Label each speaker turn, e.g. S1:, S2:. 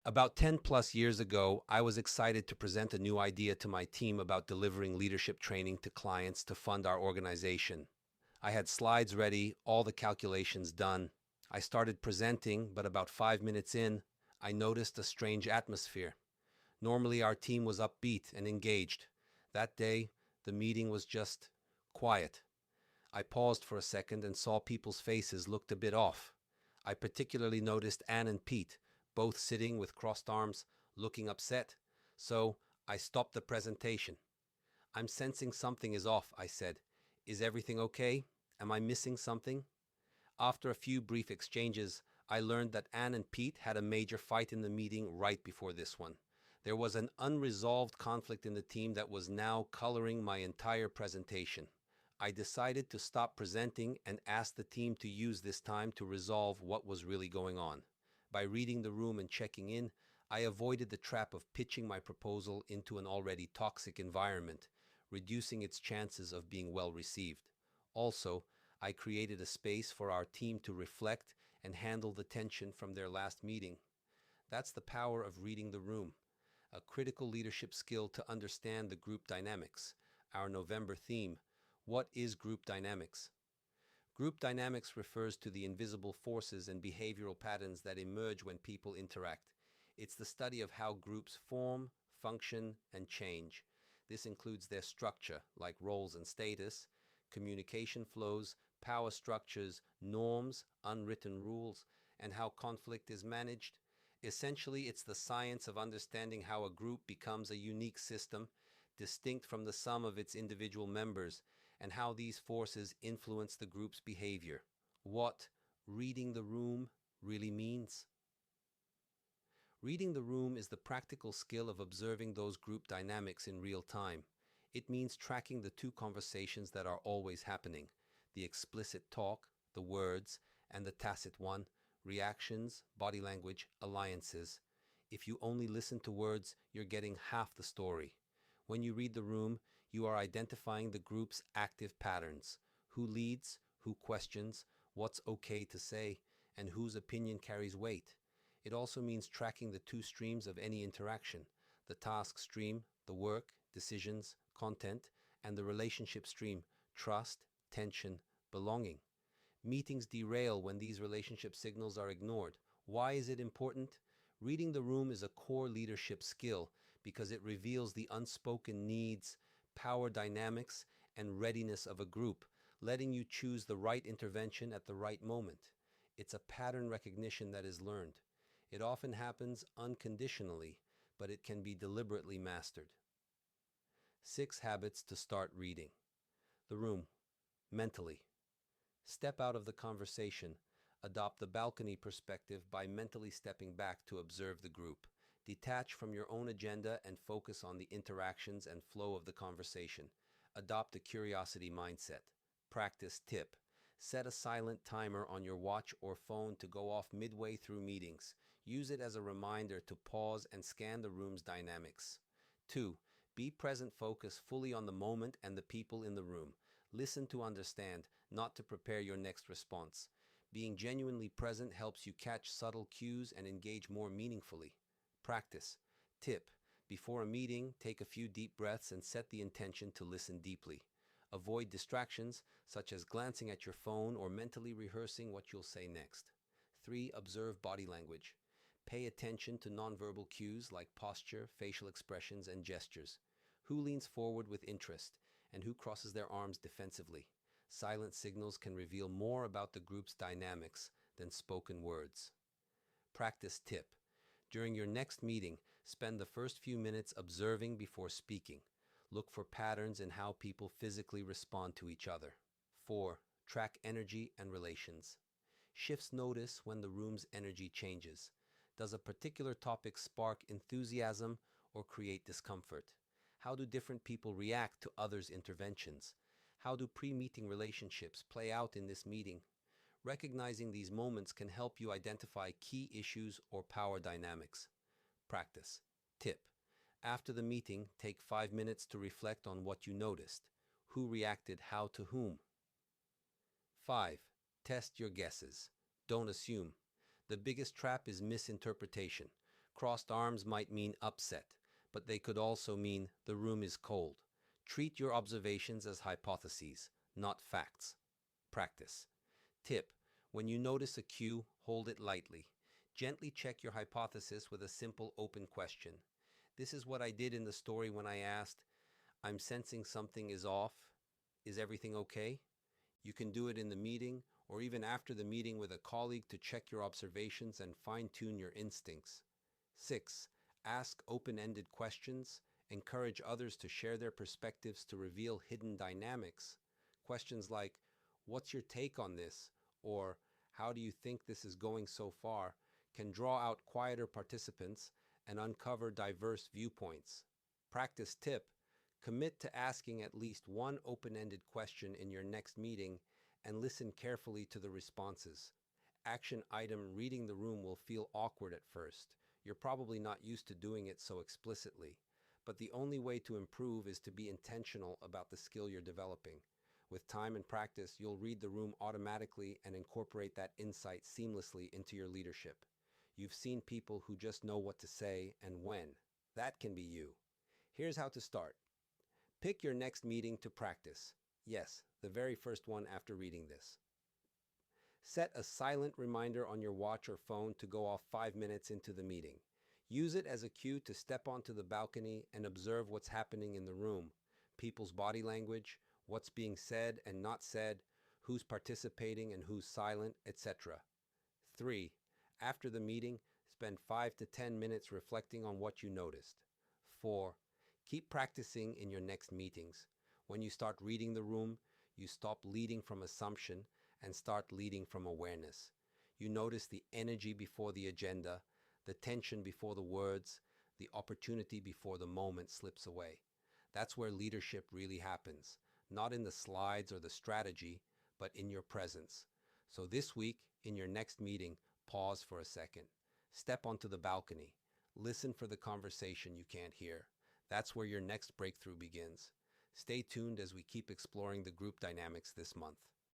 S1: About 10 plus years ago, I was excited to present a new idea to my team about delivering leadership training to clients to fund our organization. I had slides ready, all the calculations done. I started presenting, but about 5 minutes in, I noticed a strange atmosphere. Normally, our team was upbeat and engaged. That day, the meeting was just quiet. I paused for a second and saw people's faces looked a bit off. I particularly noticed Anne and Pete, both sitting with crossed arms, looking upset. So I stopped the presentation. I'm sensing something is off, I said. Is everything okay? Am I missing something? After a few brief exchanges, I learned that Anne and Pete had a major fight in the meeting right before this one. There was an unresolved conflict in the team that was now coloring my entire presentation. I decided to stop presenting and ask the team to use this time to resolve what was really going on. By reading the room and checking in, I avoided the trap of pitching my proposal into an already toxic environment, reducing its chances of being well received. Also, I created a space for our team to reflect and handle the tension from their last meeting. That's the power of reading the room, a critical leadership skill to understand the group dynamics. Our November theme: what is group dynamics? Group dynamics refers to the invisible forces and behavioral patterns that emerge when people interact. It's the study of how groups form, function, and change. This includes their structure, like roles and status, communication flows, power structures, norms, unwritten rules, and how conflict is managed. Essentially, it's the science of understanding how a group becomes a unique system, distinct from the sum of its individual members, and how these forces influence the group's behavior. What reading the room really means? Reading the room is the practical skill of observing those group dynamics in real time. It means tracking the two conversations that are always happening: the explicit talk, the words, and the tacit one, reactions, body language, alliances. If you only listen to words, you're getting half the story. When you read the room, you are identifying the group's active patterns: who leads, who questions, what's okay to say, and whose opinion carries weight. It also means tracking the two streams of any interaction: the task stream, the work, decisions, content, and the relationship stream, trust, tension, belonging. Meetings derail when these relationship signals are ignored. Why is it important? Reading the room is a core leadership skill because it reveals the unspoken needs, power dynamics, and readiness of a group, letting you choose the right intervention at the right moment. It's a pattern recognition that is learned. It often happens unconditionally, but it can be deliberately mastered. 6 habits to start reading the room mentally. Step out of the conversation. Adopt the balcony perspective by mentally stepping back to observe the group. Detach from your own agenda and focus on the interactions and flow of the conversation. Adopt a curiosity mindset. Practice tip: set a silent timer on your watch or phone to go off midway through meetings. Use it as a reminder to pause and scan the room's dynamics. 2. Be present, focus fully on the moment and the people in the room. Listen to understand, not to prepare your next response. Being genuinely present helps you catch subtle cues and engage more meaningfully. Practice. Tip: before a meeting, take a few deep breaths and set the intention to listen deeply. Avoid distractions, such as glancing at your phone or mentally rehearsing what you'll say next. 3. Observe body language. Pay attention to nonverbal cues like posture, facial expressions, and gestures. Who leans forward with interest, and who crosses their arms defensively? Silent signals can reveal more about the group's dynamics than spoken words. Practice tip: during your next meeting, spend the first few minutes observing before speaking. Look for patterns in how people physically respond to each other. 4. Track energy and relations. Shifts notice when the room's energy changes. Does a particular topic spark enthusiasm or create discomfort? How do different people react to others' interventions? How do pre-meeting relationships play out in this meeting? Recognizing these moments can help you identify key issues or power dynamics. Practice. Tip: after the meeting, take 5 minutes to reflect on what you noticed. Who reacted how to whom? 5. Test your guesses. Don't assume. The biggest trap is misinterpretation. Crossed arms might mean upset, but they could also mean the room is cold. Treat your observations as hypotheses, not facts. Practice. Tip: when you notice a cue, hold it lightly. Gently check your hypothesis with a simple open question. This is what I did in the story when I asked, I'm sensing something is off. Is everything okay? You can do it in the meeting or even after the meeting with a colleague to check your observations and fine-tune your instincts. 6. Ask open-ended questions. Encourage others to share their perspectives to reveal hidden dynamics. Questions like, what's your take on this? Or, how do you think this is going so far? Can draw out quieter participants and uncover diverse viewpoints. Practice tip: commit to asking at least one open-ended question in your next meeting and listen carefully to the responses. Action item: reading the room will feel awkward at first. You're probably not used to doing it so explicitly. But the only way to improve is to be intentional about the skill you're developing. With time and practice, you'll read the room automatically and incorporate that insight seamlessly into your leadership. You've seen people who just know what to say and when. That can be you. Here's how to start. Pick your next meeting to practice. Yes, the very first one after reading this. Set a silent reminder on your watch or phone to go off 5 minutes into the meeting. Use it as a cue to step onto the balcony and observe what's happening in the room, people's body language, what's being said and not said, who's participating and who's silent, etc. 3. After the meeting, spend 5 to 10 minutes reflecting on what you noticed. 4. Keep practicing in your next meetings. When you start reading the room, you stop leading from assumption and start leading from awareness. You notice the energy before the agenda, the tension before the words, the opportunity before the moment slips away. That's where leadership really happens, not in the slides or the strategy, but in your presence. So this week, in your next meeting, pause for a second. Step onto the balcony. Listen for the conversation you can't hear. That's where your next breakthrough begins. Stay tuned as we keep exploring the group dynamics this month.